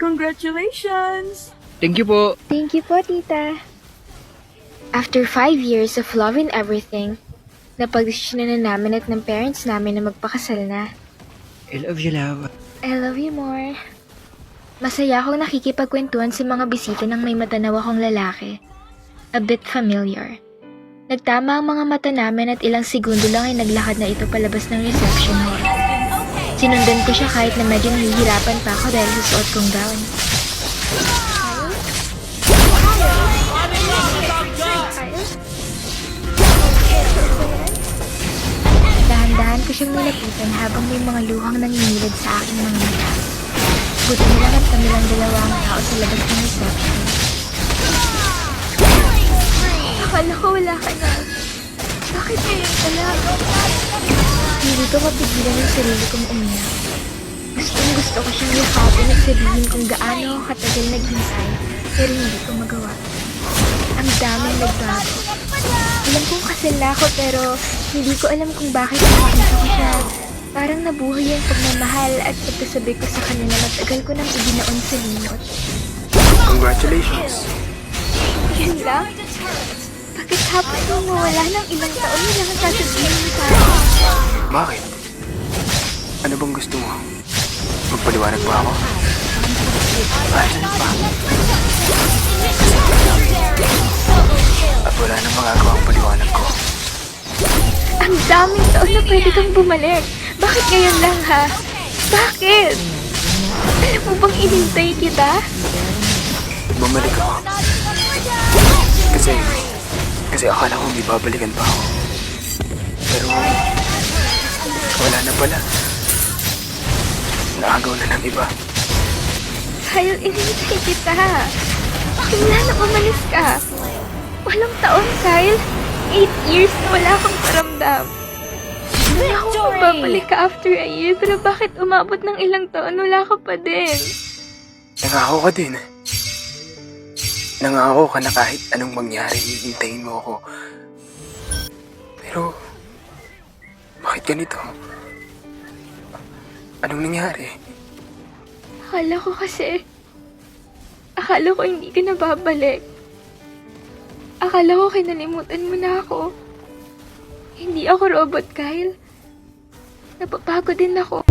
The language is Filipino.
Congratulations! Thank you po. Thank you po, tita. After 5 years of love and everything, napag-desisyonan na namin at ng parents namin na magpakasal na. I love you, love. I love you more. Masaya akong nakikipagkwentuhan sa mga bisita ng may matanaw akong lalaki. A bit familiar. Nagtama ang mga mata namin at ilang segundo lang ay naglakad na ito palabas ng reception hall. Sinundan ko siya kahit na medyo nahihirapan pa ako dahil sa suot kong gown. Dahan-dahan ko siyang nilapitan habang may mga luhang nanginilid sa aking mga mata. Buti na lang at kami lang dalawa ang tao sa labas ng reception. Akala ko wala ka na. Bakit ngayon pala? Hindi ko mapigilan yung sarili kong umiyak. Gusto ko siyang yakapin at sabihin kung gaano ako katagal naghintay, pero hindi ko magawa. Ang daming nagbago. Alam kong kasal na ako pero hindi ko alam kung bakit nakakita ko siya. Parang nabuhay yung pagmamahal at pagkasabi ko sa kanya na matagal ko nang ibinaon sa limot. Congratulations! Yun lang? Bakit hapon kung mawala ng ilang taon nila ang sasabihin mo sa akin? Bakit? Ano bang gusto mo? Magpaliwanag ba ako? Ano pa? At wala nang magagawang paliwanag ko. Ang daming taon na pwede kang bumalik. Bakit ngayon lang ha? Bakit? Alam mo bang inintay kita? Bumalik ako. Kasi akala ko may babalikan pa ako. Pero wala na pala. Naagaw na ng iba. Kyle, inintay kita. Tingnan na umalis ka. Walang taon, Kyle. 8 years na wala kang paramdam. Wala akong magbabalik ka after a year, pero bakit umabot ng ilang taon wala ka pa din? Nangako ka din. Nangako ka na kahit anong mangyari, hihintayin mo ako. Pero, bakit ganito? Anong nangyari? Akala ko hindi ka na babalik. Akala ko kinalimutan mo na ako. Hindi ako robot, Kyle. Napapagod din ako.